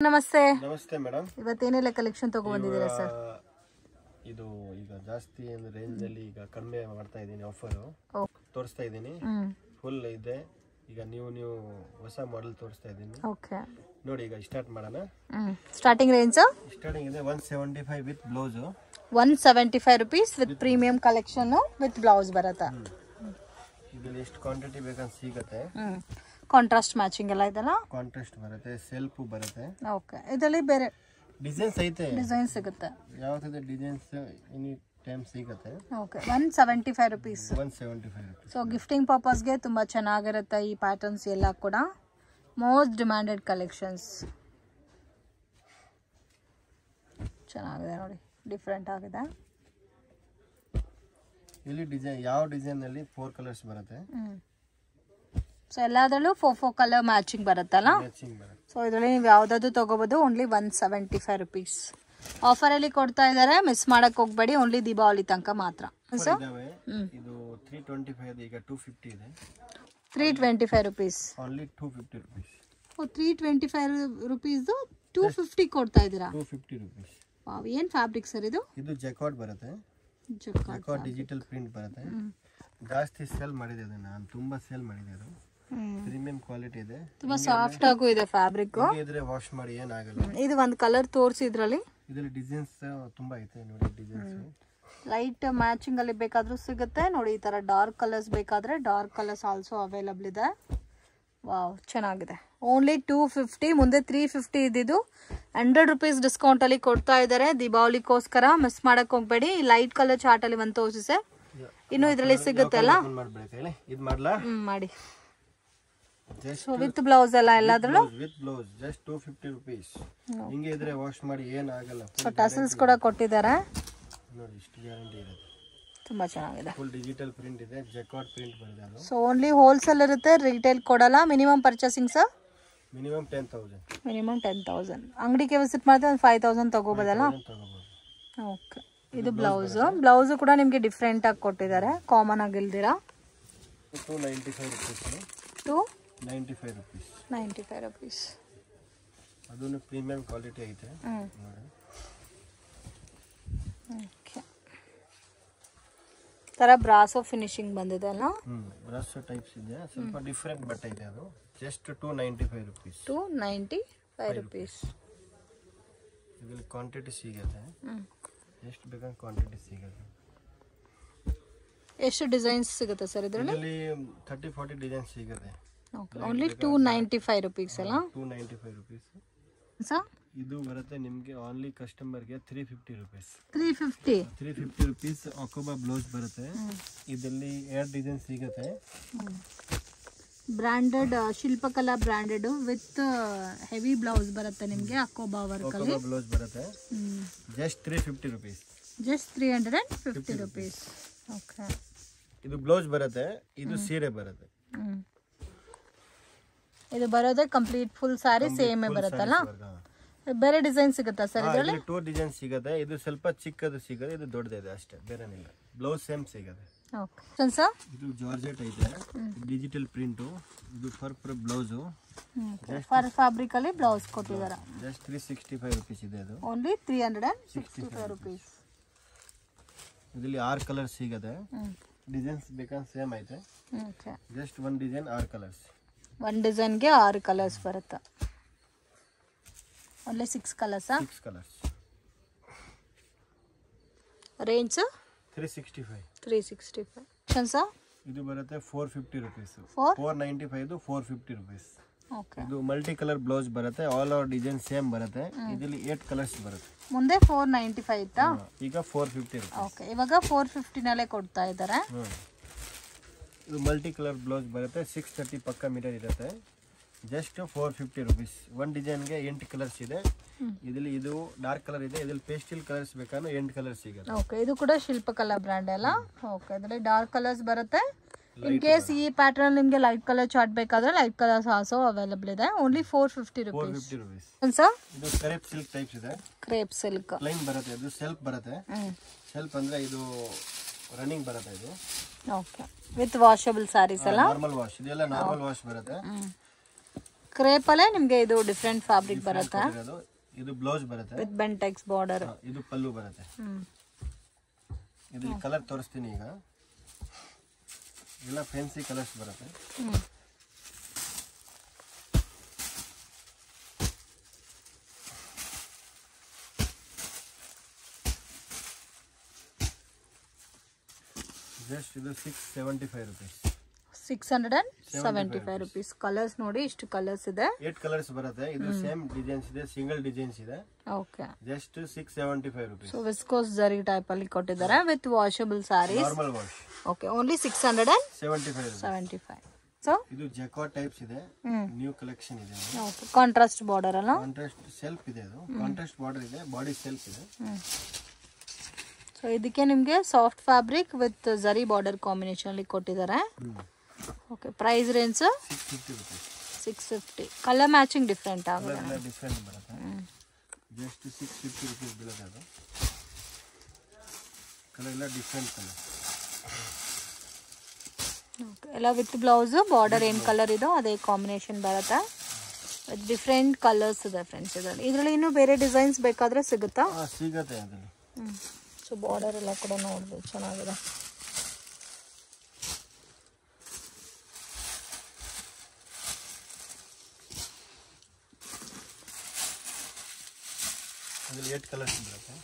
ನಮಸ್ತೆ ನಮಸ್ತೆ ಮೇಡಮ್. ಇವತ್ತೇನೆಲ್ಲ ಕಲೆಕ್ಷನ್ ತಗೊಂಡ್ಬಂದಿದ್ದೀರಾ ಸರ್? ಇದು ಈಗ ಜಾಸ್ತಿ ರೇಂಜ್ ಅಲ್ಲಿ ಈಗ ಕಡಿಮೆ ಮಾಡ್ತಾ ಇದ್ದೀನಿ, ಆಫರ್ ತೋರಿಸ್ತಾ ಇದ್ದೀನಿ. ಫುಲ್ ಇದೆ. ಈಗ ನೀವು ಹೊಸ ಮಾಡೆಲ್ ತೋರಿಸ್ತಾ ಇದ್ದೀನಿ. ಓಕೆ ನೋಡಿ, ಈಗ ಸ್ಟಾರ್ಟ್ ಮಾಡೋಣ. ಸ್ಟಾರ್ಟಿಂಗ್ ರೇಂಜ್ ಸ್ಟಾರ್ಟಿಂಗ್ ಇದೆ 175 with blouse. 175 rupees with premium collection with blouse ಬರುತ್ತೆ. ಇದರಲ್ಲಿ ಎಷ್ಟು ಕ್ವಾಂಟಿಟಿ ಬೇಕಂತ ಸಿಗುತ್ತೆ. ಕಾಂಟ್ರಾಸ್ಟ್ ಮ್ಯಾಚಿಂಗ್ ಎಲ್ಲ ಇದೆಲ್ಲ ಕಾಂಟ್ರಾಸ್ಟ್ ಬರುತ್ತೆ, ಸೆಲ್ಫ್ ಬರುತ್ತೆ. ಓಕೆ, ಇದರಲ್ಲಿ ಬೇರೆ ಡಿಸೈನ್ಸ್ ಐತೆ, ಡಿಸೈನ್ ಸಿಗುತ್ತೆ. ಯಾವ್ದು ಡಿಸೈನ್ಸ್ ಎನಿ ಟೈಮ್ ಸಿಗುತ್ತೆ. Okay, 175 rupees. 175 rupees. So gifting ಪರ್ಪಸ್ಗೆ ತುಂಬ ಚೆನ್ನಾಗಿರುತ್ತೆ ಈ ಪ್ಯಾಟರ್ನ್ಸ್ ಎಲ್ಲ ಕೂಡ. Most demanded collections. ಚೆನ್ನಾಗಿದೆ ನೋಡಿ, ಡಿಫ್ರೆಂಟ್ ಆಗಿದೆ. ಇಲ್ಲಿ ಡಿಸೈನ್ ಯಾವ ಡಿಸೈನ್ ಅಲ್ಲಿ 4 ಕಲರ್ಸ್ ಬರುತ್ತೆ. ಸೊ ಎಲ್ಲದರಲ್ಲೂ 4 ಕಲರ್ ಮ್ಯಾಚಿಂಗ್ ಬರುತ್ತಲ್ಲ. ಸೊ ಇದರಲ್ಲಿ ನೀವು ಯಾವ್ದಾದ್ರು ತಗೋಬಹುದು. ಓನ್ಲಿ 175 rupees ಆಫರಲ್ಲಿ ಕೊಡ್ತಾ ಇದ್ದಾರೆ. ಮಿಸ್ ಮಾಡಕ್ ಹೋಗ್ಬೇಡಿ. ಓನ್ಲಿ ದೀಪಾವಳಿ ತನಕ ಮಾತ್ರ. ಸೊ ಇದು 325 ಈಗ 250 ಇದೆ. 325 rupees. Only 250 rupees. 325 rupees 250 ಕೊಡ್ತಾ ಇದ್ದೀರಾ. 250 rupees. ವಾವ್, ಏನ್ ಫ್ಯಾಬ್ರಿಕ್ ಸರ್ ಇದು? ಇದು ಜಕಾರ್ಡ್ ಬರುತ್ತೆ. ಜಕಾರ್ಡ್ ಡಿಜಿಟಲ್ ಪ್ರಿಂಟ್ ಬರುತ್ತೆ. ಜಾಸ್ತಿ ಸೇಲ್ ಮಾಡಿದೆ ನಾನು, ತುಂಬಾ ಸೇಲ್ ಮಾಡಿದೆ. ಅದು ಪ್ರೀಮಿಯಂ ಕ್ವಾಲಿಟಿ ಇದೆ, ತುಂಬಾ ಸಾಫ್ಟ್ ಆಗು ಇದೆ ಫ್ಯಾಬ್ರಿಕ್. ಇದ್ರೆ ವಾಶ್ ಮಾಡಿ ಏನಾಗಲ್ಲ. ಇದು ಒಂದು ಕಲರ್ ತೋರಿಸಿ. ಇದರಲ್ಲಿ ಡಿಸೈನ್ಸ್ ತುಂಬಾ ಐತೆ ನೋಡಿ. ಡಿಸೈನ್ಸ್ ಲೈಟ್ ಮ್ಯಾಚಿಂಗ್ ಅಲ್ಲಿ ಬೇಕಾದ್ರೂ ಸಿಗುತ್ತೆ ನೋಡಿ. ಈ ತರ ಡಾರ್ಕ್ ಕಲರ್ಸ್ ಬೇಕಾದ್ರೆ ಡಾರ್ಕ್ ಕಲರ್ಸ್ ಆಲ್ಸೋ ಅವೈಲಬಲ್ ಇದೆ. ವಾವ್, ಚೆನ್ನಾಗಿದೆ. ಓನ್ಲಿ 250. ಮುಂದೆ 350 ಇದ್ದಿದ್ದು 100 rupees ಡಿಸ್ಕೌಂಟ್ ಅಲ್ಲಿ ಕೊಡ್ತಾ ಇದ್ದಾರೆ ದೀಪಾವಳಿಗೋಸ್ಕರ. ಮಿಸ್ ಮಾಡಕ್ ಹೋಗ್ಬೇಡಿ. ಲೈಟ್ ಕಲರ್ ಚಾರ್ಟ್ ಅಲ್ಲಿ ಒಂದು ತೋರಿಸಿ. ಇನ್ನು ಇದರಲ್ಲಿ ಸಿಗುತ್ತಲ್ಲ, ಮಾಡಿ. ಸೊ ವಿತ್ ಬ್ಲೌಸ್ ಎಲ್ಲ ಎಲ್ಲಾದ್ರಲ್ಲೂ ವಿತ್ ಬ್ಲೌಸ್ ಜಸ್ಟ್ 250 rupees. ಹಿಂಗೆ ಇದ್ರೆ ವಾಶ್ ಮಾಡಿ ಏನಾಗಲ್ಲ. ಸೊ ಟಸಲ್ಸ್ ಕೂಡ ಕೊಟ್ಟಿದ್ದಾರೆ ನೋಡಿ, ಇಷ್ಟು ಗ್ಯಾರಂಟಿ ಇರುತ್ತೆ. ತುಂಬಾ ಚೆನ್ನಾಗಿದೆ. ಫುಲ್ ಡಿಜಿಟಲ್ ಪ್ರಿಂಟ್ ಇದೆ, ಜಕಾರ್ಡ್ ಪ್ರಿಂಟ್ ಬರುತ್ತೆ. ಅದು ಸೊ ಓನ್ಲಿ ಹೋಲ್ಸೇಲ್ ಇರುತ್ತೆ, ರಿಟೇಲ್ ಕೊಡಲ್ಲ. Minimum purchasing sir minimum 10,000. Minimum 10,000. ಅಂಗಡಿಗೆ ವಿಸಿಟ್ ಮಾಡಿದ್ರೆ ಒಂದು 5,000 ತಗೋಬೋದಲ್ಲ. ಓಕೆ, ಇದು ಬ್ಲೌಸ್ ಕೂಡ ನಿಮಗೆ ಡಿಫ್ರೆಂಟ್ ಆಗಿ ಕೊಟ್ಟಿದ್ದಾರೆ, ಕಾಮನ್ ಆಗಿಲ್ದಿರಾ. 295 rupees. 295 rupees. 95 rupees. ಅದನ್ನು ಪ್ರೀಮಿಯಂ ಕ್ವಾಲಿಟಿ ಐತೆ ನೋಡಿ. ಓಕೆ, ತರ ಬ್ರಾಸೋ ಫಿನಿಶಿಂಗ್ ಬಂದಿದೆ ಅಲ್ಲ. ಬ್ರಾಸೋ ಟೈಪ್ಸ್ ಇದೆ, ಸ್ವಲ್ಪ ಡಿಫರೆಂಟ್ ಬಟ್ಟೆ ಇದೆ. ಅದು ಜಸ್ಟ್ 295 rupees. 295 rupees. ಇದರಲ್ಲಿ ಕ್ವಾಂಟಿಟಿ ಸಿಗುತ್ತೆ, ಎಷ್ಟು ಬೇಕಾದ ಕ್ವಾಂಟಿಟಿ ಸಿಗುತ್ತೆ. ಎಷ್ಟು ಡಿಸೈನ್ಸ್ ಸಿಗುತ್ತೆ ಸರ್ ಇದರಲ್ಲಿ? 30-40 ಡಿಸೈನ್ಸ್ ಸಿಗುತ್ತೆ. ಓಕೆ, ಓನ್ಲಿ 295 rupees ಅಲ್ಲ. 295 rupees. ಸರ್ ಇದು ಬರುತ್ತೆ ನಿಮಗೆ ಓನ್ಲಿ ಕಸ್ಟಮರ್ಗೆ 350 rupees. 350 rupees ಅಕೋಬಾ ಬ್ಲೌಸ್ ಬರುತ್ತೆ. ಇದರಲ್ಲಿ 2 ಡಿಸೈನ್ ಸಿಗುತ್ತೆ. Branded Shilpakala branded with heavy blouse ಬರುತ್ತೆ ನಿಮಗೆ. ಅಕೋಬಾ ವರ್ಕ್ ಅಲ್ಲಿ ಬ್ಲೌಸ್ ಬರುತ್ತೆ. Just 350 rupees. Just 350 rupees. Okay, ಇದು ಬ್ಲೌಸ್ ಬರುತ್ತೆ, ಇದು ಸೀರೆ ಬರುತ್ತೆ. ಇದು ಬರೋದೇ ಕಂಪ್ಲೀಟ್ ಫುಲ್ ಸಾರಿ ಸೇಮ್ ಬರುತ್ತಲ್ಲ. ಬೇರೆ ಡಿಸೈನ್ ಸಿಗುತ್ತಾ ಸರ್ ಇದರಲ್ಲಿ? 2 ಡಿಸೈನ್ ಸಿಗುತ್ತೆ. ಇದು ಸ್ವಲ್ಪ ಚಿಕ್ಕದು ಸಿಗುತ್ತೆ, ಇದು ದೊಡ್ಡದಿದೆ ಅಷ್ಟೇ, ಬೇರೆನಿಲ್ಲ. ಬ್ಲೌಸ್ ಸೇಮ್ ಸಿಗುತ್ತೆ. ಓಕೆ ಸರ್, ಇದು ಜಾರ್ಜೆಟ್ ಐತೆ, ಡಿಜಿಟಲ್ ಪ್ರಿಂಟ್. ಇದು ಫರ್ ಬ್ಲೌಸ್, ಫರ್ ಫ್ಯಾಬ್ರಿಕ್ ಅಲ್ಲಿ ಬ್ಲೌಸ್ ಕೊಟ್ಟಿದ್ದಾರೆ. ಜಸ್ಟ್ 365 rupees ಇದೆ. ಅದು ಓನ್ಲಿ 365 rupees. ಇದರಲ್ಲಿ 6 ಕಲರ್ ಸಿಗುತ್ತೆ. ಡಿಸೈನ್ಸ್ ಬೇಕಂದ್ರೆ ಸೇಮ್ ಐತೆ. Okay, just 1 design 6 colours. 1 ಡಿಸೈನ್ಗೆ 6 ಕಲರ್ಸ್ ಬರುತ್ತೆ. Only 6 colours. 6 colours. Range 365. 365 sir. ಇದು ಬರುತ್ತೆ 450 rupees. 495 450 rupees. ಓಕೆ, ಇದು ಮಲ್ಟಿ ಕಲರ್ ಬ್ಲೌಸ್ ಬರುತ್ತೆ. ಆಲ್ ಓವರ್ ಡಿಸೈನ್ ಸೇಮ್ ಬರುತ್ತೆ. ಇದರಲ್ಲಿ 8 ಕಲರ್ಸ್ ಬರುತ್ತೆ. ಮುಂದೆ 495 ಇತ್ತಾ, ಈಗ 450 rupees. ಓಕೆ, ಇವಾಗ 450 ನಲ್ಲೇ ಕೊಡ್ತಾ ಇದ್ದಾರೆ. ಇದು ಮಲ್ಟಿ ಕಲರ್ ಬ್ಲೌಸ್ ಬರುತ್ತೆ. 630 ಪಕ್ಕ ಮೀಟರ್ ಇರುತ್ತೆ. Just 450 rupees. 1 ಡಿಸೈನ್ಗೆ 8 ಕಲರ್ಸ್ ಇದೆ. ಇದರಲ್ಲಿ ಇದು ಡಾರ್ಕ್ ಕಲರ್ ಇದೆ. ಇದರಲ್ಲಿ ಪೇಸ್ಟಲ್ ಕಲರ್ಸ್ ಬೇಕಾದ್ರೆ 8 ಕಲರ್ಸ್ ಸಿಗುತ್ತೆ. ಓಕೆ, ಇದು ಕೂಡ ಶಿಲ್ಪಕಲಾ ಬ್ರ್ಯಾಂಡ್ ಅಲ್ಲ. ಓಕೆ, ಇದರಲ್ಲಿ ಡಾರ್ಕ್ ಕಲರ್ಸ್ ಬರುತ್ತೆ. ಇನ್ ಕೇಸ್ ಈ ಪ್ಯಾಟರ್ನ್ ನಿಮಗೆ ಲೈಟ್ ಕಲರ್ ಚಾರ್ಟ್ ಬೇಕಾದ್ರೆ ಲೈಟ್ ಕಲರ್ಸ್ ಆಲ್ಸೋ ಅವೈಲಬಲ್ ಇದೆ. Only 450 rupees. ಸರ್, ಇದು ಕ್ರೇಪ್ ಸಿಲ್ಕ್ ಟೈಪ್ಸ್ ಇದೆ. ಕ್ರೇಪ್ ಸಿಲ್ಕ್ ಪ್ಲೈನ್ ಬರುತ್ತೆ. ಇದು ಸೆಲ್ಫ್ ಬರುತ್ತೆ. ಸೆಲ್ಫ್ ಅಂದ್ರೆ ಇದು ರನ್ನಿಂಗ್ ಬರುತ್ತೆ. ಇದು ಓಕೆ, ವಿತ್ ವಾಷಬಲ್ ಸಾರೀಸ್ ಅಲ್ಲ. ನಾರ್ಮಲ್ ವಾಶ್, ಇದೆಲ್ಲ ನಾರ್ಮಲ್ ವಾಶ್ ಬರುತ್ತೆ. ಕ್ರೇಪ್ ಅಲ್ಲೇ ನಿಮಗೆ ಇದು ಡಿಫ್ರೆಂಟ್ ಫ್ಯಾಬ್ರಿಕ್ ಬರುತ್ತೆ. ಇದು ಬ್ಲೌಸ್ ಬರುತ್ತೆ ವಿತ್ ಬೆಂಟೆಕ್ಸ್ ಬಾರ್ಡರ್. ಇದು ಪಲ್ಲು ಬರುತ್ತೆ. ಇದು ಕಲರ್ ತೋರಿಸ್ತೀನಿ ಈಗ. ಎಲ್ಲ ಫ್ಯಾನ್ಸಿ ಕಲರ್ಸ್ ಬರುತ್ತೆ. ಜಸ್ಟ್ ಇದು 675 ರೂಪೀಸ್. 675 ರೂಪೀಸ್. ಕಲರ್ಸ್ ನೋಡಿ ಇಷ್ಟು ಕಲರ್ಸ್ ಇದೆ. 8 ಕಲರ್ಸ್ ಬರುತ್ತೆ. ಇದು ಸೇಮ್ ಡಿಸೈನ್ಸ್ ಇದೆ, ಸಿಂಗಲ್ ಡಿಸೈನ್ಸ್ ಇದೆ. Okay. Just 675 rupees. So viscose zari type ಅಲ್ಲಿ ಕೊಟ್ಟಿದ್ದಾರೆ with washable saris. Normal wash. Okay. Only 675. So ಇದು ಜಕಾರ್ಡ್ ಟೈಪ್ಸ್ ಇದೆ. ನ್ಯೂ ಕಲೆಕ್ಷನ್ ಇದೆ. ಓಕೆ. ಕಾಂಟ್ರಾಸ್ಟ್ ಬಾರ್ಡರ್ ಅಲ್ಲ? ಕಾಂಟ್ರಾಸ್ಟ್ ಸೆಲ್ಫ್ ಇದೆ. ಅದು ಕಾಂಟ್ರಾಸ್ಟ್ ಬಾರ್ಡರ್ ಇದೆ, ಬಾಡಿ ಸೆಲ್ಫ್ ಇದೆ. ಸೊ ಇದಕ್ಕೆ ನಿಮಗೆ soft fabric with zari border combination ಅಲ್ಲಿ ಕೊಟ್ಟಿದ್ದಾರೆ. Okay. Price range 650. Colour matching different ಆಗುತ್ತೆ. ಡಿಫ್ರೆಂಟ್ ಬರುತ್ತೆ. ಜಸ್ಟ್ 650 ರೂಪೀಸ್ ಬೀಳುತ್ತೆ. ಅದು ಕಲರ್ ಎಲ್ಲ ಡಿಫ್ರೆಂಟ್ ಕಲರ್. ಓಕೆ. ಎಲ್ಲ ವಿತ್ ಬ್ಲೌಸ್ ಬಾರ್ಡರ್ ಏನು ಕಲರ್ ಇದೋ ಅದೇ ಕಾಂಬಿನೇಷನ್ ಬರುತ್ತೆ. ವಿತ್ ಡಿಫ್ರೆಂಟ್ ಕಲರ್ಸ್ ಇದೆ ಫ್ರೆಂಡ್ಸ್ ಇದರಲ್ಲಿ ಇನ್ನೂ ಬೇರೆ ಡಿಸೈನ್ಸ್ ಬೇಕಾದ್ರೆ ಸಿಗುತ್ತಾ? ಸಿಗುತ್ತೆ ಅದರಲ್ಲಿ. ಸೊ ಬಾರ್ಡರ್ ಎಲ್ಲ ಕೂಡ ನೋಡ್ಬೋದು, ಚೆನ್ನಾಗಿದೆ. ಇದರಲ್ಲಿ 8 ಕಲರ್ಸ್ ಬರುತ್ತೆ.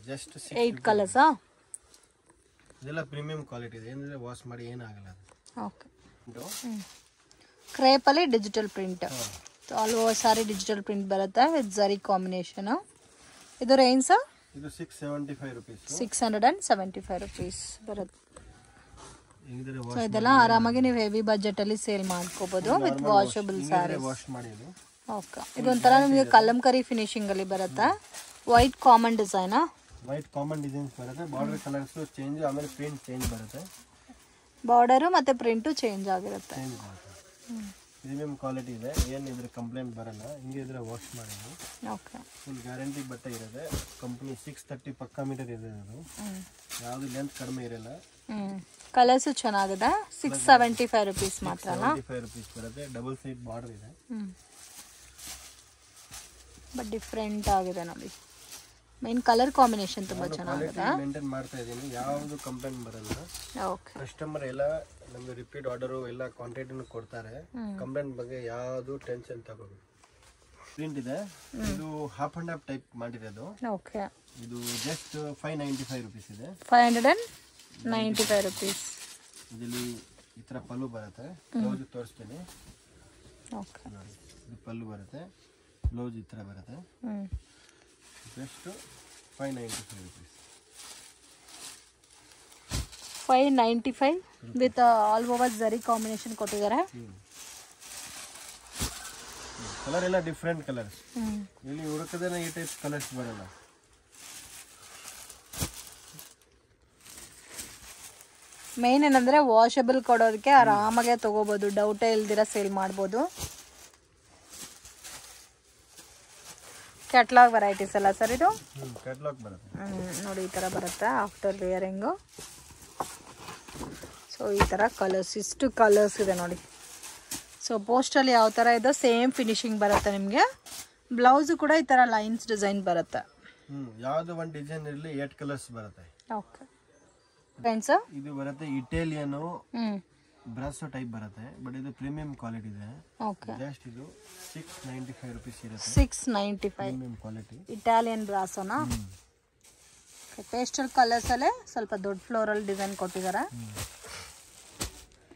ಜಸ್ಟ್ 8 ಕಲರ್ಸಾ? ಇದೆಲ್ಲ ಪ್ರೀಮಿಯಂ ಕ್ವಾಲಿಟಿ ಇದೆ. ಏನಂದ್ರೆ ವಾಶ್ ಮಾಡಿ ಏನಾಗಲ್ಲ ಅದು. ಓಕೆ. ಕ್ರೇಪ್ ಅಲ್ಲಿ ಡಿಜಿಟಲ್ ಪ್ರಿಂಟ್. ಆಲ್ ಓವರ್ ಸಾರಿ ಡಿಜಿಟಲ್ ಪ್ರಿಂಟ್ ಬರುತ್ತೆ ವಿತ್ ಜರಿ ಕಾಂಬಿನೇಷನ್. ಇದು ರೇಂಜ್ ಸರ್? ಇದು 675 ರೂಪೀಸ್. 675 ರೂಪೀಸ್ ಬರುತ್ತೆ. ಸೊ ಇದೆಲ್ಲ ಆರಾಮಾಗಿ ನೀವು ಹೆವಿ ಬಜೆಟ್ ಅಲ್ಲಿ ಸೇಲ್ ಮಾಡ್ಕೋಬಹುದು ವಿತ್ ವಾಷಬಲ್ ಸಾರಿ. ವಾಶ್ ಮಾಡಿ ಇದು. ಓಕೆ. ಇದೊಂಥರ ನಿಮಗೆ ಕಲಂಕರಿ ಫಿನಿಶಿಂಗ್ ಅಲ್ಲಿ ಬರುತ್ತೆ. White common design. White common designs ಬರುತ್ತೆ. ಬಾರ್ಡರ್ ಕಲರ್ಸ್ ಚೇಂಜ್, ಆಮೇಲೆ ಪ್ರಿಂಟ್ ಚೇಂಜ್ ಬರುತ್ತೆ. ಬಾರ್ಡರ್ ಮತ್ತೆ ಪ್ರಿಂಟ್ ಚೇಂಜ್ ಆಗಿರುತ್ತೆ. ಪ್ರೀಮಿಯಂ ಕ್ವಾಲಿಟಿ ಇದೆ. ಏನು ಇದ್ರ ಕಂಪ್ಲೇಂಟ್ ಬರಲ್ಲ. ಹಿಂಗೆ ಇದ್ರೆ ವಾಶ್ ಮಾಡಿದ್ದು. ಓಕೆ. ಫುಲ್ ಗ್ಯಾರಂಟಿ ಬಟ್ಟೆ ಇರುತ್ತೆ. ಕಂಪನಿ 630 ಪಕ್ಕಾ ಮೀಟರ್ ಇದೆ. ಅದು ಯಾವುದು ಲೆಂತ್ ಕಡಿಮೆ ಇರಲ್ಲ. ಕಲರ್ಸ್ ಚೆನ್ನಾಗಿದೆ. 675 ರೂಪೀಸ್ ಮಾತ್ರ. 75 ರೂಪೀಸ್ ಬರುತ್ತೆ. ಡಬಲ್ ಸೈಡ್ ಬಾರ್ಡರ್ ಇದೆ. ಬಟ್ ಡಿಫ್ರೆಂಟ್ ಆಗಿದೆ ನೋಡಿ. ಮೇನ್ ಕಲರ್ ಕಾಂಬಿನೇಷನ್ ತುಂಬಾ ಚೆನ್ನಾಗಿದೆ. ಮೇಂಟೈನ್ ಮಾಡ್ತಾ ಇದ್ದೀನಿ. ಯಾವುದು ಕಂಪ್ಲೇಂಟ್ ಬರಲ್ಲ. ಓಕೆ. ಕಸ್ಟಮರ್ ಎಲ್ಲ ನಮ್ಗೆ ರಿಪೀಟ್ ಆರ್ಡರ್ ಎಲ್ಲ ಕ್ವಾಂಟಿಟಿನೂ ಕೊಡ್ತಾರೆ. ಕಂಪ್ಲೇಂಟ್ ಬಗ್ಗೆ ಯಾವುದು ಟೆನ್ಷನ್ ತಗೋಬೇಕು. ಪ್ರಿಂಟ್ ಇದೆ. ಇದು ಹಾಫ್ ಅಂಡ್ ಹಾಫ್ ಟೈಪ್ ಮಾಡಿರೋದು. ಓಕೆ. ಇದು ಜಸ್ಟ್ 595 ರೂಪೀಸ್ ಇದೆ. 595 ರೂಪೀಸ್. ಇದರಲ್ಲಿ ಈ ತರ ಪಲ್ಲು ಬರುತ್ತೆ. ಬ್ಲೌಸ್ ತೋರಿಸ್ತೀನಿ. ಓಕೆ. ನೋಡಿ, ಇದು ಪಲ್ಲು ಬರುತ್ತೆ. ಬ್ಲೌಸ್ ಈ ತರ ಬರುತ್ತೆ. Just 595 rupees. 595 with all over ಜರಿ ಕಾಂಬಿನೇಷನ್ ಕೊಟ್ಟಿದ್ದಾರೆ. ಕಲರ್ ಎಲ್ಲ ಡಿಫ್ರೆಂಟ್ ಕಲರ್ಸ್. ಇಲ್ಲಿ ಹುಡುಕದೇನೆ ಈ ಟೈಪ್ ಕಲರ್ಸ್ ಬರಲ್ಲ. ಮೇನ್ ಏನಂದ್ರೆ ವಾಷಬಲ್ ಕೊಡೋದಕ್ಕೆ ಆರಾಮಾಗೆ ತಗೋಬಹುದು. ಡೌಟೇ ಇಲ್ದಿರ ಸೇಲ್ ಮಾಡ್ಬೋದು. ಕ್ಯಾಟ್ಲಾಗ್ ವೆರೈಟೀಸ್ ಅಲ್ಲ ಸರ್ ಇದು? ಕ್ಯಾಟ್ಲಾಗ್ ಬರುತ್ತೆ. ನೋಡಿ ಈ ತರ ಬರುತ್ತೆ ಆಫ್ಟರ್ ವೇರಿಂಗು. ಸೊ ಈ ತರ ಕಲರ್ಸ್, ಇಷ್ಟು ಕಲರ್ಸ್ ಇದೆ ನೋಡಿ. ಸೊ ಪೋಸ್ಟಲ್ಲಿ ಯಾವ ಥರ ಇದೆ ಸೇಮ್ ಫಿನಿಶಿಂಗ್ ಬರುತ್ತೆ ನಿಮಗೆ. ಬ್ಲೌಸು ಕೂಡ ಈ ಥರ ಲೈನ್ಸ್ ಡಿಸೈನ್ ಬರುತ್ತೆ. ಯಾವುದು ಒಂದು ಡಿಸೈನ್ ಇರಲಿ 8 ಕಲರ್ಸ್ ಬರುತ್ತೆ. ಓಕೆ ಫ್ರೆಂಡ್ಸ್, ಇದು ಬರುತ್ತೆ ಇಟಾಲಿಯನ್ ಬ್ರಾಸೋ ಟೈಪ್ ಬರುತ್ತೆ. ಬಟ್ ಇದು ಪ್ರೀಮಿಯಂ ಕ್ವಾಲಿಟಿ ಇದೆ. ಓಕೆ. ಜಸ್ಟ್ ಇದು 695 ರೂಪೀಸ್ ಇರುತ್ತೆ. 695 ಪ್ರೀಮಿಯಂ ಕ್ವಾಲಿಟಿ ಇಟಾಲಿಯನ್ ಬ್ರಾಸೋನಾ? ಪೇಸ್ಟಲ್ ಕಲರ್ಸ್ ಅಲ್ಲೇ ಸ್ವಲ್ಪ ದೊಡ್ಡ ಫ್ಲೋರಲ್ ಡಿಸೈನ್ ಕೊಟ್ಟಿದ್ದಾರೆ.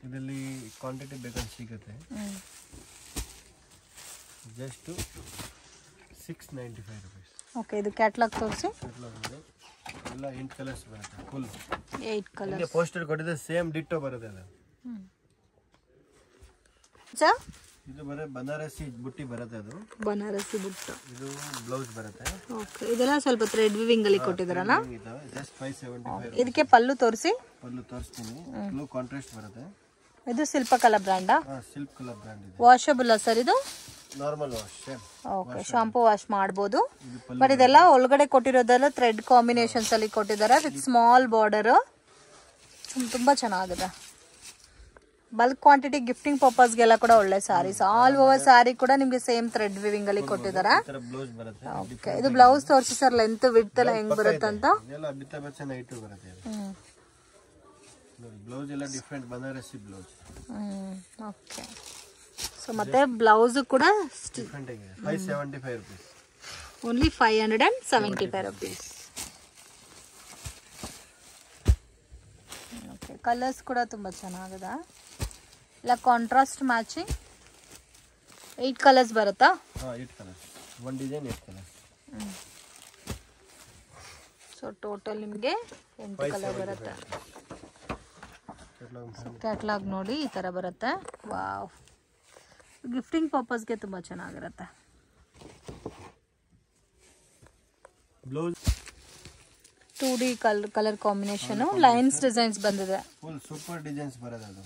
ಇದರಲ್ಲಿ ಕ್ವಾಂಟಿಟಿ ಬೇಕಾದ್ರೆ ಸಿಗುತ್ತೆ. Just 695 rupees. ಓಕೆ. ಇದು ಕ್ಯಾಟ್ಲಾಗ್ ತೋರಿಸಿ. ಎಲ್ಲ 8 ಕಲರ್ಸ್ ಬರುತ್ತೆ. Full 8 colours. ಪೋಸ್ಟರ್ ಕೊಟ್ಟಿದೆ ಸೇಮ್ ಡಿಟ್ಟೋ ಬರುತ್ತೆ. ಅದು ಇದು ಬರುತ್ತೆ ಬನಾರಸಿ ಬುಟ್ಟಿ ಬರುತ್ತೆ. ಅದು ಬನಾರಸಿ ಬುಟ್ಟ. ಇದು ಬ್ಲೌಸ್ ಬರುತ್ತೆ. ಓಕೆ. ಇದೆಲ್ಲ ಸ್ವಲ್ಪ ಥ್ರೆಡ್ ವಿವಿಂಗ್ ಅಲ್ಲಿ ಕೊಟ್ಟಿದ್ದಾರಲ್ಲ. ಜಸ್ಟ್ 575. ಇದಕ್ಕೆ ಪಲ್ಲು ತೋರಿಸಿ. ಪಲ್ಲು ತೋರಿಸ್ತೀನಿ. ಬ್ಲೂ ಕಾಂಟ್ರಾಸ್ಟ್ ಬರುತ್ತೆ. ಇದು ಶಿಲ್ಪಕಲಾ ಬ್ರ್ಯಾಂಡಾ? ಸಿಲ್ಕ್ ಕಲರ್ ಬ್ರ್ಯಾಂಡ್ ಇದೆ. ವಾಷಬಲ್ ಸರ್ ಇದು? Normal wash. Okay. Shampoo wash ಮಾಡ್ಬೋದು. ಬಟ್ ಇದೆಲ್ಲ ಒಳಗಡೆ ಕೊಟ್ಟಿರೋದೆಲ್ಲ ಥ್ರೆಡ್ ಕಾಂಬಿನೇಷನ್ಸ್ ಅಲ್ಲಿ ಕೊಟ್ಟಿದ್ದಾರೆ ವಿತ್ ಸ್ಮಾಲ್ ಬಾರ್ಡರ್. ತುಂಬಾ ಚೆನ್ನಾಗಿದೆ. ಬಲ್ಕ್ ಕ್ವಾಂಟಿಟಿ ಗಿಫ್ಟಿಂಗ್ ಪರ್ಪಸ್ಗೆಲ್ಲ ಕೂಡ ಒಳ್ಳೆ ಸಾರೀಸ್. ಆಲ್ ಓವರ್ ಸಾರಿ ಕೂಡ ನಿಮ್ಗೆ ಸೇಮ್ ಥ್ರೆಡ್ ವಿವಿಂಗ್ ಅಲ್ಲಿ ಕೊಟ್ಟಿದ್ದಾರೆ. ಬ್ಲೌಸ್ ಬರುತ್ತೆ. ಓಕೆ, ಇದು ಬ್ಲೌಸ್ ತೋರಿಸಿ ಸರ್, ಲೆಂತ್ ವಿಡ್ತ್ ಎಲ್ಲ ಹೆಂಗ್ ಬರುತ್ತೆ ಅಂತ. ಇದೆಲ್ಲ ಬಿತ್ತ ಬಚ್ಚ ನೈಟ್ ಬರುತ್ತೆ. ಬ್ಲೌಸ್ ಎಲ್ಲ different Banarasi blouse. Okay, so ಮತ್ತೆ ಬ್ಲೌಸ್ ಕೂಡ ಡಿಫರೆಂಟ್ ಆಗಿದೆ. 575 rupees. Only 575 rupees. Okay, colours ಕೂಡ ತುಂಬ ಚೆನ್ನಾಗಿದೆ. ಇಲ್ಲ ಕಾಂಟ್ರಾಸ್ಟ್ ಮ್ಯಾಚಿಂಗ್ 8 ಕಲರ್ಸ್ ಬರುತ್ತಾ? 8 ಕಲರ್ಸ್, ಒಂದು ಡಿಸೈನ್ 8 ಕಲರ್ಸ್. ಸೊ ಟೋಟಲ್ ನಿಮಗೆ 8 ಕಲರ್ ಬರುತ್ತೆ. ಕ್ಯಾಟ್ಲಾಗ್ ನೋಡಿ ಈ ಥರ ಬರುತ್ತೆ. ವಾವ್, ಗಿಫ್ಟಿಂಗ್ ಪರ್ಪಸ್ಗೆ ತುಂಬ ಚೆನ್ನಾಗಿರುತ್ತೆ. Blouse 2D colour combination, lines designs ಬಂದಿದೆ. ಫುಲ್ ಸೂಪರ್ ಡಿಸೈನ್ಸ್ ಬರುತ್ತೆ ಅದು.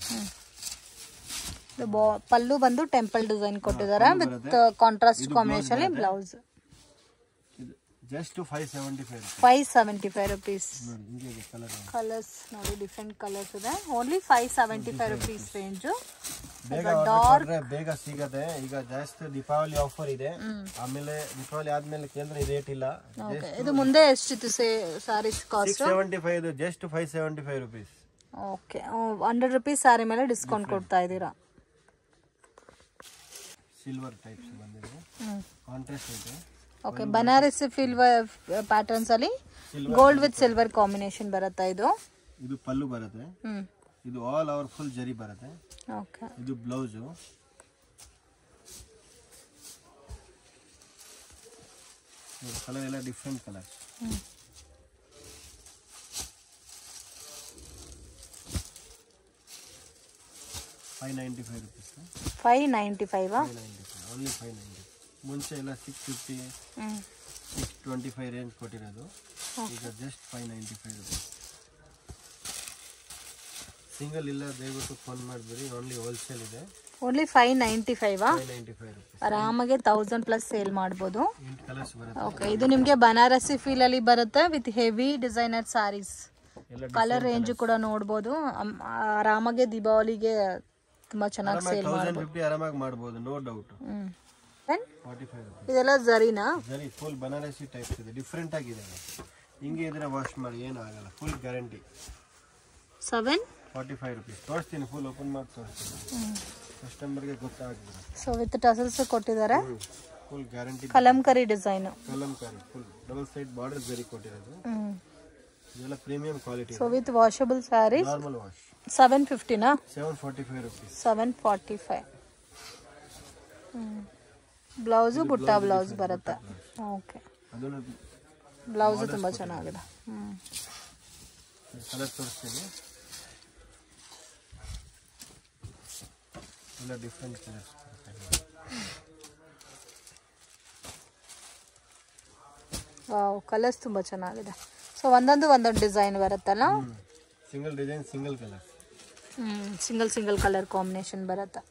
ಪಲ್ಲು ಬಂದು ಟೆಂಪಲ್ ಡಿಸೈನ್ ಕೊಟ್ಟಿದ್ದಾರೆ with contrast combination. Blouse just 575 rupees. Colours ನೋಡಿ, ಡಿಫ್ರೆಂಟ್ ಕಲರ್ಸ್ ಇದೆ. Only 575 rupees range. ಬೇಗ ಸಿಗತ್ತೆ. ಈಗ ಜಾಸ್ತಿ ದೀಪಾವಳಿ ಆಫರ್ ಇದೆ, ಆಮೇಲೆ ದೀಪಾವಳಿ ಆದ್ಮೇಲೆ ಕೇಂದ್ರ ರೇಟ್ ಇಲ್ಲ. ಇದು ಮುಂದೆ ಎಷ್ಟಿತ್ತು saris cost? 675, just 575 rupees. Okay, 100 rupees sari ಮೇಲೆ ಡಿಸ್ಕೌಂಟ್ ಕೊಡ್ತಾ ಇದ್ದೀರಾ. ಸಿಲ್ವರ್ ಟೈಪ್ಸ್ ಬಂದಿದೆ, ಕಾಂಟ್ರಾಸ್ಟ್ ಇದೆ. ಓಕೆ, ಬನಾರಸಿ ಸಿಲ್ವರ್ ಪ್ಯಾಟರ್ನ್ಸ್ ಅಲ್ಲಿ ಗೋಲ್ಡ್ ವಿತ್ ಸಿಲ್ವರ್ ಕಾಂಬಿನೇಷನ್ ಬರುತ್ತೆ. ಇದು ಪಲ್ಲು ಬರುತ್ತೆ. ಇದು ಆಲ್ ಓವರ್ ಫುಲ್ ಜರಿ ಬರುತ್ತೆ. ಓಕೆ, ಇದು ಬ್ಲೌಸ್. ಕಲರ್ ಎಲ್ಲ ಡಿಫರೆಂಟ್ ಕಲರ್. ₹595. 595. ಓನ್ಲಿ 590. ಮುಂಚೆ ಎಲ್ಲ 650, 625 ರೇಂಜ್ ಕೊಟ್ಟಿರೋದು. ಈಗ ಜಸ್ಟ್ 595 rupees. ಸಿಂಗಲ್ ಇಲ್ಲ, ದಯವಿಟ್ಟು ಫೋನ್ ಮಾಡಿಬಿಡಿ. ಓನ್ಲಿ ಹೋಲ್ಸೇಲ್ ಇದೆ. ಓನ್ಲಿ 595. 595 rupees. ಆರಾಮಾಗಿ 1000+ ಸೇಲ್ ಮಾಡ್ಬೋದು. 8 ಕಲರ್ಸ್ ಬರುತ್ತೆ. ಓಕೆ, ಇದು ನಿಮಗೆ ಬನಾರಸಿ ಫೀಲ್ ಅಲ್ಲಿ ಬರುತ್ತೆ with heavy designer saris. Colour range ಕೂಡ ನೋಡ್ಬೋದು. ಆರಾಮಾಗಿ ದೀಪಾವಳಿಗೆ ತುಂಬಾ ಚೆನ್ನಾಗಿ ಸೇಲ್ ಮಾಡ್ಬೋದು. 1050 ಆರಾಮಾಗಿ ಮಾಡ್ಬೋದು, ನೋ ಡೌಟ್. 45 rupees. ಇದೆಲ್ಲ ಜರಿನಾ? ಜರಿ ಫುಲ್ ಬನಾರಸಿ ಟೈಪ್ಸ್ ಇದೆ, ಡಿಫರೆಂಟ್ ಆಗಿದೆ. ಹಿಂಗೆ ಇದ್ರೆ ವಾಶ್ ಮಾಡಿ ಏನು ಆಗಲ್ಲ, ಫುಲ್ ಗ್ಯಾರಂಟಿ. 745 rupees. ತೋರಿಸ್ತೀನಿ, ಫುಲ್ ಓಪನ್ ಮಾಡಿ ತೋರಿಸ್ತೀನಿ, ಕಸ್ಟಮರ್ಗೆ ಗೊತ್ತಾಗ್ತದೆ. ಸೊ ವಿತ್ ಟಸಲ್ಸ್ ಕೊಟ್ಟಿದ್ದಾರೆ. Full guarantee. Kalamkari design. Kalamkari full double side border zari ಕೊಟ್ಟಿರೋದು. ಇದೆಲ್ಲ premium quality. So with washable saris. Normal wash. 750 ನಾ? 745 rupees. 745. ಬ್ಲೌಸು ಬುಟ್ಟ ಬ್ಲೌಸ್ ಬರುತ್ತೆ. ಓಕೆ, ಬ್ಲೌಸು ತುಂಬ ಚೆನ್ನಾಗಿದೆ. ಕಲರ್ ತೋರಿಸ್ತೀನಿ, ಎಲ್ಲ ಡಿಫರೆಂಟ್ ಕಲರ್ಸ್. ವಾವ್, ಕಲರ್ಸ್ ತುಂಬ ಚೆನ್ನಾಗಿದೆ. ಸೊ ಒಂದೊಂದು ಡಿಸೈನ್ ಬರುತ್ತಲ್ಲ? Single design, single colour. Single colour combination ಬರುತ್ತೆ.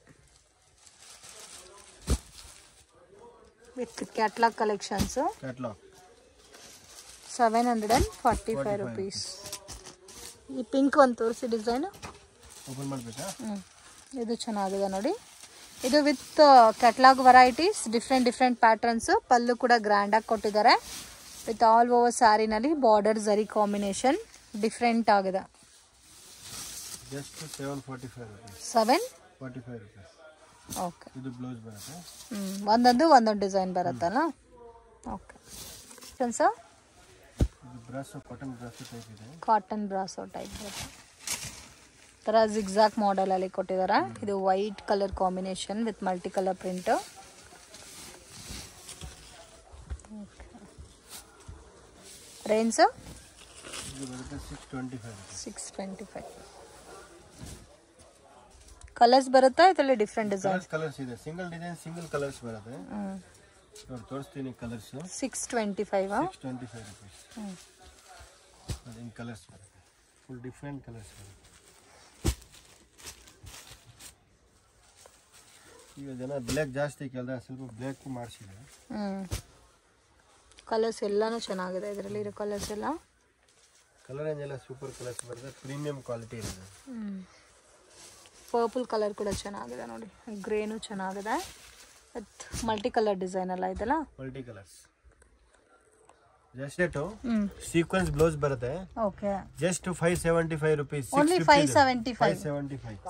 With catalogue collections. Catalogue 745 rupees. ಈ ಪಿಂಕ್ ಒಂದು ತೋರಿಸಿ ಡಿಸೈನ್. ಓಪನ್ ಮಾಡಬೇಕಾ? ಇದು ಚೆನ್ನಾಗಿದೆ ನೋಡಿ. ಇದು with catalogue varieties, different patterns. Pallu ಕೂಡ ಗ್ರ್ಯಾಂಡಾಗಿ ಕೊಟ್ಟಿದ್ದಾರೆ ವಿತ್ ಆಲ್ ಓವರ್ ಸ್ಯಾರಿನಲ್ಲಿ ಬಾರ್ಡರ್ ಜರಿ ಕಾಂಬಿನೇಷನ್ ಡಿಫ್ರೆಂಟ್ ಆಗಿದೆ. Just 745 rupees. 745 rupees. ಓಕೆ, ಇದು ಬ್ಲೌಸ್ ಬರುತ್ತೆ. ಒಂದೊಂದು ಡಿಸೈನ್ ಬರುತ್ತಲ್ಲ? ಓಕೆ ಸರ್, ಇದು ಬ್ರಾಸೋ, ಕಾಟನ್ ಬ್ರಾಸೋ ಟೈಪ್ ಇದೆ. ಕಾಟನ್ ಬ್ರಾಸೋ ಟೈಪ್ ಬರುತ್ತೆ. ಥರ ಜಿಗ್ಜಾಕ್ ಮಾಡೆಲಲ್ಲಿ ಕೊಟ್ಟಿದ್ದಾರೆ. ಇದು white colour combination with multi colour print. Range ಇದು ಬರುತ್ತೆ 625. 625. ಕಲರ್ಸ್ ಬರುತ್ತಾ ಇದರಲ್ಲಿ? ಡಿಫ್ರೆಂಟ್ ಡಿಸೈನ್ಸ್ ಕಲರ್ಸ್ ಇದೆ. ಸಿಂಗಲ್ ಡಿಸೈನ್, ಸಿಂಗಲ್ ಕಲರ್ಸ್ ಬರುತ್ತೆ. ನೋಡಿ ತೋರಿಸ್ತೀನಿ ಕಲರ್ಸ್. 625. 625 rupees. ಇನ್ ಕಲರ್ಸ್ ಬರುತ್ತೆ, ಫುಲ್ ಡಿಫರೆಂಟ್ ಕಲರ್ಸ್ ಬರುತ್ತೆ. ಈಗ ಜನ ಬ್ಲ್ಯಾಕ್ ಜಾಸ್ತಿ ಕೇಳಿದ್ರೆ ಸ್ವಲ್ಪ ಬ್ಲ್ಯಾಕ್ ಮಾಡಿಸಿದೆ. ಕಲರ್ಸ್ ಎಲ್ಲಾನು ಚೆನ್ನಾಗಿದೆ ಇದರಲ್ಲಿ ಇರೋ ಕಲರ್ಸ್ ಎಲ್ಲ. ಕಲರ್ ರೇಂಜ್ ಎಲ್ಲ ಸೂಪರ್ ಕಲರ್ಸ್ ಬರುತ್ತೆ, ಪ್ರೀಮಿಯಂ ಕ್ವಾಲಿಟಿ ಇದೆ. ಪರ್ಪಲ್ ಕಲರ್ ಕೂಡ ಚೆನ್ನಾಗಿದೆ ನೋಡಿ, ಗ್ರೇನು ಚೆನ್ನಾಗಿದೆ, ವಿತ್ ಮಲ್ಟಿ ಕಲರ್ ಡಿಸೈನ್ ಎಲ್ಲ ಇದೆಲ್ಲ. Multi colours just sequence blouse ಬರುತ್ತೆ. Okay, just 575 rupees. Only 575.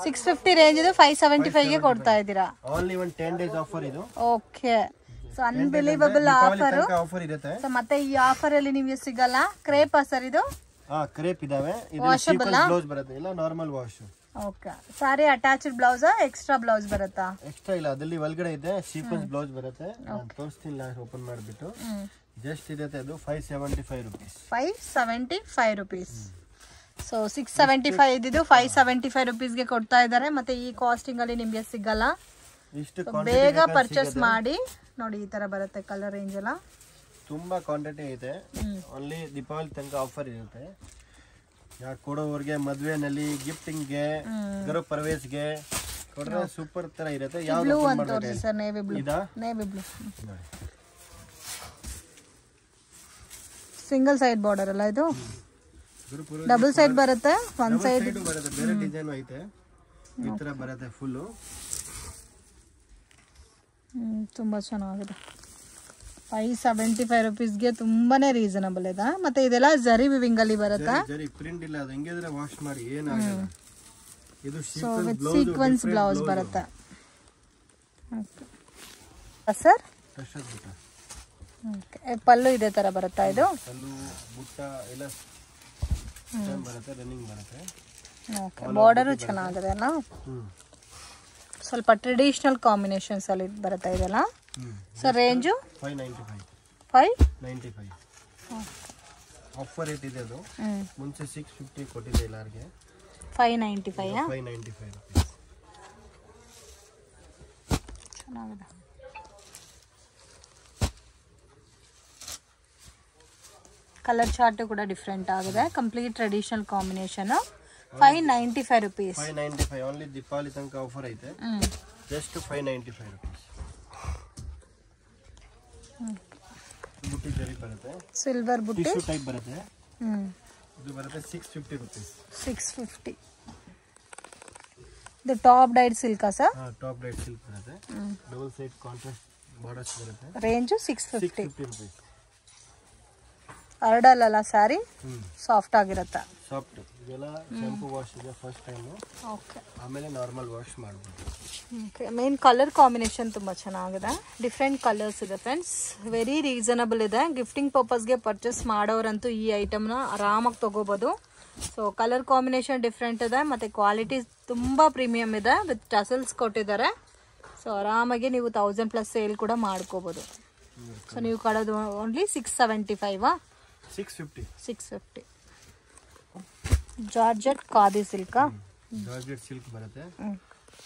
650 range ಇದು 575 ಗೆ ಕೊಡ್ತಾ ಇದ್ದೀರಾ. ಓನ್ಲಿ 10 ಡೇಸ್ ಆಫರ್ ಇದು. ಓಕೆ, ಸೊ ಅನ್ಬಿಲೀವಬಲ್ ಆಫರ್ ಇರುತ್ತೆ. ಸೊ ಮತ್ತೆ ಈ ಆಫರ್ ಅಲ್ಲಿ ನಿಮಗೆ ಸಿಗಲ್ಲ. ಕ್ರೇಪ್ ಸರ್ ಇದು? ಕ್ರೇಪ್ ಇದಾವೆ. ಇದು ಸೀಕ್ವೆನ್ಸ್ ಬ್ಲೌಸ್ ಬರುತ್ತೆ, ಇಲ್ಲ ನಾರ್ಮಲ್ ವಾಶ್. ಓಕೆ, ಸಾರಿ ಅಟ್ಯಾಚ್ಡ್ ಬ್ಲೌಸ್ ಎಕ್ಸ್ಟ್ರಾ ಬ್ಲೌಸ್ ಬರುತ್ತಾ? ಎಕ್ಸ್ಟ್ರಾ ಇಲ್ಲ, ಅದಲ್ಲಿ ಒಳಗಡೆ ಇದೆ ಸೀಕ್ವೆನ್ಸ್ ಬ್ಲೌಸ್ ಬರುತ್ತೆ. ನಾನು ತೋರಿಸ್ತೀನಿ ಲಾಸ್ಟ್ ಓಪನ್ ಮಾಡಿಬಿಟ್ಟು. ಜಸ್ಟ್ ಇರುತ್ತೆ ಅದು 575 ರೂಪೀಸ್. 575 ರೂಪೀಸ್. ಸೊ 675 ಇದ್ದಿದ್ದು 575 ರೂಪೀಸ್ಗೆ ಕೊಡ್ತಾ ಇದ್ದಾರೆ. ಮತ್ತೆ ಈ ಕಾಸ್ಟಿಂಗ್ ಅಲ್ಲಿ ನಿಮ್ಗೆ ಸಿಗಲ್ಲ. ಇಷ್ಟು ಬೇಗ ಪರ್ಚೇಸ್ ಮಾಡಿ ನೋಡಿ. ಈ ತರ ಬರುತ್ತೆ ಕಲರ್ ರೇಂಜ್ ಎಲ್ಲ. ತುಂಬಾ ಕ್ವಾಂಟಿಟಿ ಇದೆ. ಓನ್ಲಿ ದೀಪಾವಳಿ ತನಕ ಆಫರ್ ಇರುತ್ತೆ. ಯಾಕೆ ಕೊಡೋವರೆಗೆ, ಮದ್ವೆನಲ್ಲಿ, ಗಿಫ್ಟಿಂಗ್ಗೆ, ಗರು ಪ್ರವೇಶ್ಗೆ ಕೊಡ್ರೆ ಸೂಪರ್ ತರ ಇರುತ್ತೆ. ಬ್ಲೂ ಅಂತ ತೋರಿಸಿ sir, navy blue. Navy blue single side border ಅಲ್ಲ ಇದು? ಡಬಲ್ ಸೈಡ್ ಬರುತ್ತೆ, ಒನ್ ಸೈಡ್ ಬರುತ್ತೆ. ಬೇರೆ ಡಿಸೈನ್ ಐತೆ, ಈ ತರ ಬರುತ್ತೆ ಫುಲ್. ತುಂಬಾ ಚೆನ್ನಾಗಿದೆ. 575 ರೂಪೀಸ್ಗೆ ತುಂಬಾನೇ ರೀಸನಬಲ್ ಇದೆ. ಮತ್ತೆ ಇದೆಲ್ಲ ಜರಿ ವಿವಿಂಗ್ ಅಲ್ಲಿ ಬರುತ್ತಾ? ಜರಿ ಪ್ರಿಂಟ್ ಇಲ್ಲ, ಅದು ಹೆಂಗಿದ್ರೆ ವಾಶ್ ಮಾಡಿ ಏನಾಗಲ್ಲ. ಇದು ಸೀಕ್ವೆನ್ಸ್ ಬ್ಲೌಸ್ ಬರುತ್ತೆ. ಸರ್ ಪಲ್ಲು ಇದೇ ತರ ಬರುತ್ತಾ? ಇದು ಪಲ್ಲು ಬುಟ್ಟ ಎಲ್ಲ ಬರುತ್ತೆ, ರನ್ನಿಂಗ್ ಬರುತ್ತೆ. ಓಕೆ, ಬಾರ್ಡರು ಚೆನ್ನಾಗಿದೆ ಅಲ್ಲ. ಸ್ವಲ್ಪ ಟ್ರೆಡಿಷನಲ್ ಕಾಂಬಿನೇಷನ್ಸ್ ಅಲ್ಲಿ ಬರುತ್ತೆ ಇದೆಲ್ಲ. ಸರ್ ರೇಂಜು 595 ಆಫರ್ ರೇಟ್ ಇದೆ ಅದು. ಮುಂಚೆ 650 ಕೊಟ್ಟಿದೆ ಎಲ್ಲರಿಗೆ. 595 ರೂಪೀಸ್. ಚೆನ್ನಾಗಿದೆ. ಕಲರ್ ಚಾರ್ಟ್ ಕೂಡ ಡಿಫ್ರೆಂಟ್ ಆಗಿದೆ. Complete traditional combination. 595 rupees. 595 only Deepavali ತನಕ ಆಫರ್ ಐತೆ. Just 595 rupees. ಬುಟ್ಟಿ ಜರಿ ಬರುತ್ತೆ, ಸಿಲ್ವರ್ ಬುಟ್ಟಿ ಟಿಶ್ಯೂ ಟೈಪ್ ಬರುತ್ತೆ. ಇದು ಬರುತ್ತೆ 650 ರೂಪೀಸ್. 650. ಇದು top dyed silk sir? Top dyed silk ಬರುತ್ತೆ. ಡಬಲ್ ಸೈಡ್ ಕಾಂಟ್ರಾಸ್ಟ್ ಬಾರ್ಡರ್ಸ್ ಬರುತ್ತೆ. Range 650 rupees. ಅರಡಲ್ಲ ಸ್ಯಾರಿ, ಸಾಫ್ಟ್ ಆಗಿರುತ್ತೆ. ಸಾಫ್ಟ್. ಇದೆಲ್ಲ ಶಾಂಪೂ ವಾಶ್ ಇದೆ ಫಸ್ಟ್ ಟೈಮ್. ಓಕೆ, ಆಮೇಲೆ ನಾರ್ಮಲ್ ವಾಶ್ ಮಾಡಬಹುದು. ಓಕೆ, ಮೇನ್ ಕಲರ್ ಕಾಂಬಿನೇಷನ್ ತುಂಬಾ ಚೆನ್ನಾಗಿದೆ. ಡಿಫ್ರೆಂಟ್ ಕಲರ್ಸ್ ಇದೆ ಫ್ರೆಂಡ್ಸ್. ವೆರಿ ರೀಸನಬಲ್ ಇದೆ. ಗಿಫ್ಟಿಂಗ್ ಪರ್ಪಸ್ಗೆ ಪರ್ಚೇಸ್ ಮಾಡೋರಂತೂ ಈ ಐಟಮ್ನ ಆರಾಮಾಗಿ ತಗೋಬಹುದು. ಸೊ ಕಲರ್ ಕಾಂಬಿನೇಷನ್ ಡಿಫ್ರೆಂಟ್ ಇದೆ, ಮತ್ತೆ ಕ್ವಾಲಿಟಿ ತುಂಬಾ ಪ್ರೀಮಿಯಂ ಇದೆ. ವಿತ್ ಟಸಲ್ಸ್ ಕೊಟ್ಟಿದ್ದಾರೆ. ಸೊ ಆರಾಮಾಗಿ ನೀವು 1000+ ಸೇಲ್ ಕೂಡ ಮಾಡ್ಕೋಬಹುದು. ಸೊ ನೀವು ಕಡೋದು only 675. 650. Georgette khadi silk. Georgette silk ಬರುತ್ತೆ.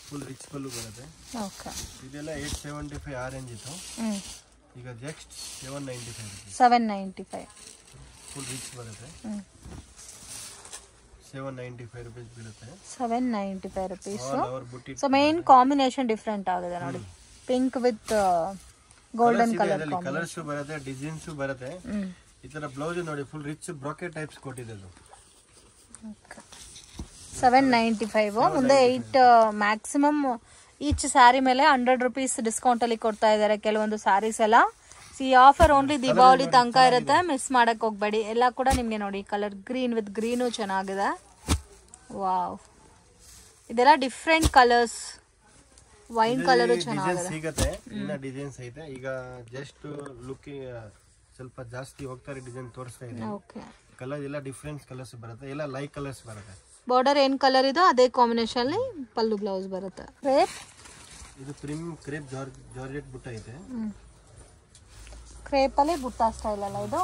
ಫುಲ್ ರಿಚ್ ಪಲ್ಲು ಬರುತ್ತೆ. ಓಕೆ, ಇದೆಲ್ಲ 875 ಆರೆಂಜ್ ಇತ್ತು. ಈಗ ಜಸ್ಟ್ 795. 795 ಫುಲ್ ರಿಚ್ ಬರುತ್ತೆ. 795 ರೂಪೀಸ್ ಬೀಳುತ್ತೆ. 795 ರೂಪೀಸ್. ಅವರ್ ಬುಟ್ಟಿ. ಸೊ ಮೇನ್ ಕಾಂಬಿನೇಷನ್ ಡಿಫ್ರೆಂಟ್ ಆಗಿದೆ ನೋಡಿ. Pink with golden colour colours ಬರುತ್ತೆ, ಡಿಸೈನ್ಸ್ ಬರುತ್ತೆ. ಈ ತರ ಬ್ಲೌಸ್ ನೋಡಿ, ಫುಲ್ ರಿಚ್ ಬ್ರಾಕೆಟ್ ಟೈಪ್ಸ್ ಕೊಟ್ಟಿದೆ ಅದು. 795. ಮುಂದೆ 8 ಮ್ಯಾಕ್ಸಿಮಮ್ ಈಚ್ ಸ್ಯಾರಿ ಮೇಲೆ 100 ರೂಪೀಸ್ ಡಿಸ್ಕೌಂಟ್ ಅಲ್ಲಿ ಕೊಡ್ತಾ ಇದ್ದಾರೆ ಕೆಲವೊಂದು ಸ್ಯಾರೀಸ್ ಎಲ್ಲ. ಈ ಆಫರ್ ಓನ್ಲಿ ದೀಪಾವಳಿ ತನಕ ಇರುತ್ತೆ, ಮಿಸ್ ಮಾಡಕ್ ಹೋಗ್ಬೇಡಿ. ಎಲ್ಲ ಕೂಡ ನಿಮ್ಗೆ ನೋಡಿ ಕಲರ್ ಗ್ರೀನ್ ವಿತ್ ಗ್ರೀನು ಚೆನ್ನಾಗಿದೆ. ವಾವ್, ಇದೆಲ್ಲ ಡಿಫ್ರೆಂಟ್ ಕಲರ್ಸ್. ವೈನ್ ಕಲರ್ ಚೆನ್ನಾಗಿದೆ. ಸಿಗುತ್ತೆ, ಇನ್ನ ಡಿಸೈನ್ಸ್ ಐತೆ. ಈಗ ಜಸ್ಟ್ ಲುಕ್ ಸ್ವಲ್ಪ ಜಾಸ್ತಿ ಹೋಗ್ತಾರೆ, ಡಿಸೈನ್ ತೋರಿಸ್ತಾ ಇದೆ. ಓಕೆ, ಕಲರ್ ಎಲ್ಲ ಡಿಫ್ರೆಂಟ್ ಕಲರ್ಸ್ ಬರುತ್ತೆ, ಎಲ್ಲ ಲೈಟ್ ಕಲರ್ಸ್ ಬರುತ್ತೆ. ಬಾರ್ಡರ್ ಏನ್ ಕಲರ್ ಇದೋ ಅದೇ ಕಾಂಬಿನೇಷನ್ ಅಲ್ಲಿ ಪಲ್ಲು ಬ್ಲೌಸ್ ಬರುತ್ತೆ. ಕ್ರೇಪ್, ಇದು ಪ್ರೀಮಿಯಂ ಕ್ರೇಪ್ ಜಾರ್ಜೆಟ್ ಬುಟ್ಟ ಇದೆ. ಕ್ರೇಪ್ ಅಲ್ಲಿ ಬುಟ್ಟ ಸ್ಟೈಲ್ ಅಲ್ಲ ಇದು?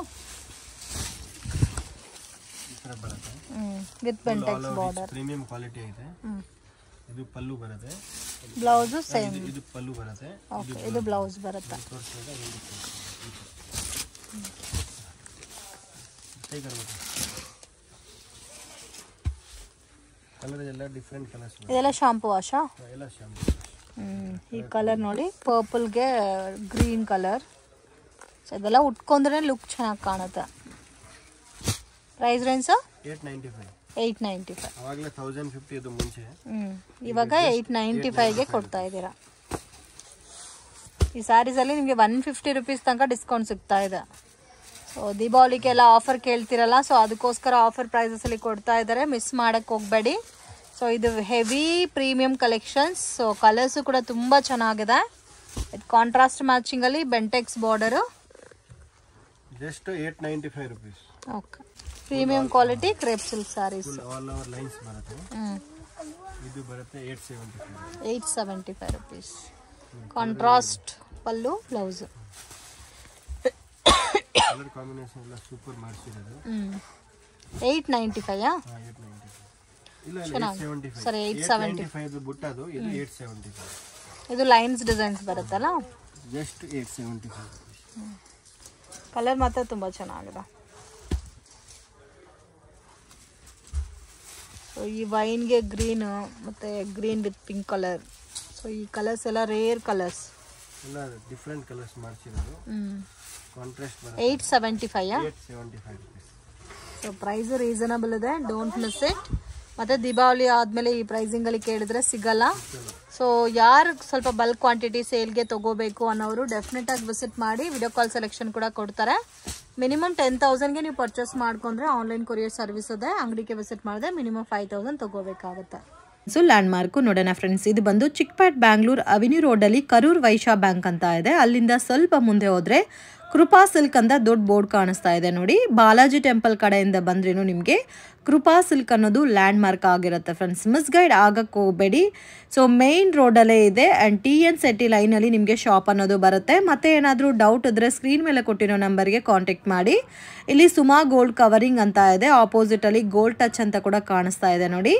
ಈ ತರ ಬರುತ್ತೆ with Bentex border. Premium quality ಇದೆ. ಇದು ಪಲ್ಲು ಬರುತ್ತೆ. Blouse same. ಇದು ಪಲ್ಲು ಬರುತ್ತೆ. ಓಕೆ, ಇದು ಬ್ಲೌಸ್ ಬರುತ್ತೆ. ಕಲರ್ ಎಲ್ಲ ಡಿಫರೆಂಟ್ ಕಲರ್ಸ್. ಇದೆಲ್ಲ ಶಾಂಪೂ ವಾಶಾ? ಎಲ್ಲ ಶಾಂಪೂ. ಈ ಕಲರ್ ನೋಡಿ, ಪರ್ಪಲ್ಗೆ ಗ್ರೀನ್ ಕಲರ್. ಸೊ ಇದೆಲ್ಲ ಉಟ್ಕೊಂಡ್ರೆ ಲುಕ್ ಚೆನ್ನಾಗಿ ಕಾಣುತ್ತೆ. Price range 895. 895. ಅವಾಗಲೇ 1050 ಇದು ಮುಂಚೆ. ಇವಾಗ 895ಗೆ ಕೊಡ್ತಾ ಇದ್ದೀರಾ. ಈ ಸ್ಯಾರೀಸಲ್ಲಿ ನಿಮಗೆ 150 ರುಪೀಸ್ ತನಕ ಡಿಸ್ಕೌಂಟ್ ಸಿಗ್ತಾ ಇದೆ. ಸೊ ದೀಪಾವಳಿಗೆಲ್ಲ ಆಫರ್ ಕೇಳ್ತಿರಲ್ಲ, ಸೊ ಅದಕ್ಕೋಸ್ಕರ ಆಫರ್ ಪ್ರೈಸಸಲ್ಲಿ ಕೊಡ್ತಾ ಇದ್ದಾರೆ, ಮಿಸ್ ಮಾಡೋಕ್ಕೆ ಹೋಗಬೇಡಿ. ಸೊ ಇದು heavy premium collections. So colours ಕೂಡ ತುಂಬ ಚೆನ್ನಾಗಿದೆ. ಇದು ಕಾಂಟ್ರಾಸ್ಟ್ ಮ್ಯಾಚಿಂಗಲ್ಲಿ Bentex border. Just 895 rupees. Okay, premium quality crepe silk saris. All over lines ಬರುತ್ತೆ. ಇದು ಬರುತ್ತೆ 875 rupees. Contrast pallu, blouse. Colour combination ಎಲ್ಲ ಸೂಪರ್ ಮಾಡಿಸಿರೋದು. 895 ಇಲ್ಲ 875. ಸರಿ 875 ಬುಟ್ಟದು. ಇದು 875. ಇದು ಲೈನ್ಸ್ ಡಿಸೈನ್ಸ್ ಬರುತ್ತಲ್ಲ. ಜಸ್ಟ್ 875. ಕಲರ್ ಮಾತ್ರ ತುಂಬ ಚೆನ್ನಾಗಿದೆ. ಸೊ ಈ ವೈನ್ಗೆ ಗ್ರೀನ್ ಮತ್ತು green with pink colour. So ಈ ಕಲರ್ಸ್ ಎಲ್ಲ ರೇರ್ ಕಲರ್ಸ್, ಎಲ್ಲ ಡಿಫ್ರೆಂಟ್ ಕಲರ್ಸ್ ಮಾಡಿಸಿರೋದು. ಕಾಂಟ್ರಾಸ್ಟ್ ಬರುತ್ತೆ. 875. ಸೊ ಪ್ರೈಸ್ ರೀಸನಬಲ್ ಇದೆ, ಡೋಂಟ್ ಮಿಸ್ ಇಟ್. ಮತ್ತು ದೀಪಾವಳಿ ಆದಮೇಲೆ ಈ ಪ್ರೈಸಿಂಗಲ್ಲಿ ಕೇಳಿದ್ರೆ ಸಿಗಲ್ಲ. ಸೊ ಯಾರು ಸ್ವಲ್ಪ ಬಲ್ಕ್ ಕ್ವಾಂಟಿಟಿ ಸೇಲ್ಗೆ ತೊಗೋಬೇಕು ಅನ್ನೋರು ಡೆಫಿನೆಟಾಗಿ ವಿಸಿಟ್ ಮಾಡಿ. ವಿಡಿಯೋ ಕಾಲ್ ಸೆಲೆಕ್ಷನ್ ಕೂಡ ಕೊಡ್ತಾರೆ. ಮಿನಿಮಮ್ 10,000ಗೆ ನೀವು ಪರ್ಚೇಸ್ ಮಾಡ್ಕೊಂಡ್ರೆ ಆನ್ಲೈನ್ ಕೊರಿಯರ್ ಸರ್ವಿಸ್ ಇದೆ. ಅಂಗಡಿಗೆ ವಿಸಿಟ್ ಮಾಡಿದ್ರೆ ಮಿನಿಮಮ್ 5,000 ತೊಗೋಬೇಕಾಗುತ್ತೆ. ಸೊ ಲ್ಯಾಂಡ್ ಮಾರ್ಕು ನೋಡೋಣ ಫ್ರೆಂಡ್ಸ್. ಇದು ಬಂದು ಚಿಕ್ಪೇಟ್ ಬ್ಯಾಂಗ್ಳೂರ್ ಅವೆನ್ಯೂ ರೋಡಲ್ಲಿ ಕರೂರ್ ವೈಶ್ಯ ಬ್ಯಾಂಕ್ ಅಂತ ಇದೆ. ಅಲ್ಲಿಂದ ಸ್ವಲ್ಪ ಮುಂದೆ ಹೋದರೆ ಕೃಪಾ ಸಿಲ್ಕ್ ಅಂತ ದೊಡ್ಡ ಬೋರ್ಡ್ ಕಾಣಿಸ್ತಾ ಇದೆ ನೋಡಿ. ಬಾಲಾಜಿ ಟೆಂಪಲ್ ಕಡೆಯಿಂದ ಬಂದ್ರೇನು ನಿಮಗೆ ಕೃಪಾ ಸಿಲ್ಕ್ ಅನ್ನೋದು ಲ್ಯಾಂಡ್ ಮಾರ್ಕ್ ಆಗಿರುತ್ತೆ ಫ್ರೆಂಡ್ಸ್. ಮಿಸ್ಗೈಡ್ ಆಗಕ್ಕೆ ಹೋಗಬೇಡಿ. ಸೊ ಮೇನ್ ರೋಡಲ್ಲೇ ಇದೆ. ಆ್ಯಂಡ್ TN City ಲೈನಲ್ಲಿ ನಿಮಗೆ ಶಾಪ್ ಅನ್ನೋದು ಬರುತ್ತೆ. ಮತ್ತೆ ಏನಾದರೂ ಡೌಟ್ ಇದ್ದರೆ ಸ್ಕ್ರೀನ್ ಮೇಲೆ ಕೊಟ್ಟಿರೋ ನಂಬರ್ಗೆ ಕಾಂಟ್ಯಾಕ್ಟ್ ಮಾಡಿ. ಇಲ್ಲಿ ಸುಮಾ ಗೋಲ್ಡ್ ಕವರಿಂಗ್ ಅಂತ ಇದೆ. ಆಪೋಸಿಟಲ್ಲಿ ಗೋಲ್ಡ್ ಟಚ್ ಅಂತ ಕೂಡ ಕಾಣಿಸ್ತಾ ಇದೆ ನೋಡಿ.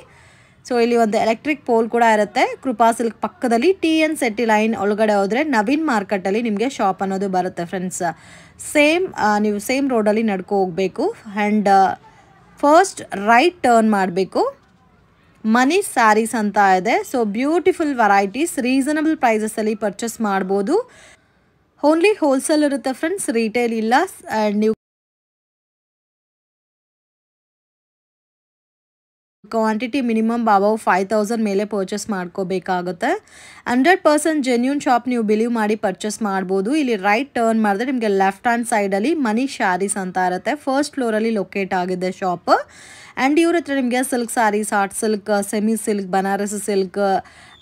ಸೊ ಇಲ್ಲಿ ಒಂದು ಎಲೆಕ್ಟ್ರಿಕ್ ಪೋಲ್ ಕೂಡ ಇರುತ್ತೆ. ಕೃಪಾ ಸಿಲ್ಕ್ ಪಕ್ಕದಲ್ಲಿ TN City ಲೈನ್ ಒಳಗಡೆ ಹೋದರೆ ನವೀನ್ ಮಾರ್ಕೆಟಲ್ಲಿ ನಿಮಗೆ ಶಾಪ್ ಅನ್ನೋದು ಬರುತ್ತೆ ಫ್ರೆಂಡ್ಸ್. ನೀವು ಸೇಮ್ ರೋಡಲ್ಲಿ ನಡ್ಕೊ ಹೋಗಬೇಕು. ಆ್ಯಂಡ್ ಫಸ್ಟ್ ರೈಟ್ ಟರ್ನ್ ಮಾಡಬೇಕು. ಮನಿ ಸ್ಯಾರೀಸ್ ಅಂತ ಇದೆ. ಸೊ ಬ್ಯೂಟಿಫುಲ್ ವೆರೈಟೀಸ್ ರೀಸನಬಲ್ ಪ್ರೈಸಸಲ್ಲಿ ಪರ್ಚೇಸ್ ಮಾಡ್ಬೋದು. ಓನ್ಲಿ ಹೋಲ್ಸೇಲ್ ಇರುತ್ತೆ ಫ್ರೆಂಡ್ಸ್, ರಿಟೇಲ್ ಇಲ್ಲ. ಆ್ಯಂಡ್ ನೀವು ಕ್ವಾಂಟಿಟಿ ಮಿನಿಮಮ್ ಅಬೌವ್ 5,000 ಮೇಲೆ ಪರ್ಚೇಸ್ ಮಾಡ್ಕೋಬೇಕಾಗುತ್ತೆ. 100% ಜೆನ್ಯೂನ್ ಶಾಪ್ ನೀವು ಬಿಲೀವ್ ಮಾಡಿ ಪರ್ಚೇಸ್ ಮಾಡ್ಬೋದು. ಇಲ್ಲಿ ರೈಟ್ ಟರ್ನ್ ಮಾಡಿದ್ರೆ ನಿಮಗೆ ಲೆಫ್ಟ್ ಹ್ಯಾಂಡ್ ಸೈಡಲ್ಲಿ ಮನಿ ಸ್ಯಾರೀಸ್ ಅಂತ ಇರುತ್ತೆ. ಫಸ್ಟ್ ಫ್ಲೋರಲ್ಲಿ ಲೊಕೇಟ್ ಆಗಿದೆ ಶಾಪ್. ಆ್ಯಂಡ್ ಇವ್ರ ಹತ್ರ ನಿಮಗೆ silk saris, art silk, semi silk, Banaras silk,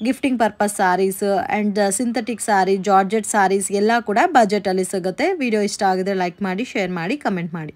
gifting purpose saris and synthetic sari, georgette saris ಎಲ್ಲ ಕೂಡ ಬಜೆಟಲ್ಲಿ ಸಿಗುತ್ತೆ. ವಿಡಿಯೋ ಇಷ್ಟ ಆಗಿದ್ರೆ ಲೈಕ್ ಮಾಡಿ, ಶೇರ್ ಮಾಡಿ, ಕಮೆಂಟ್ ಮಾಡಿ.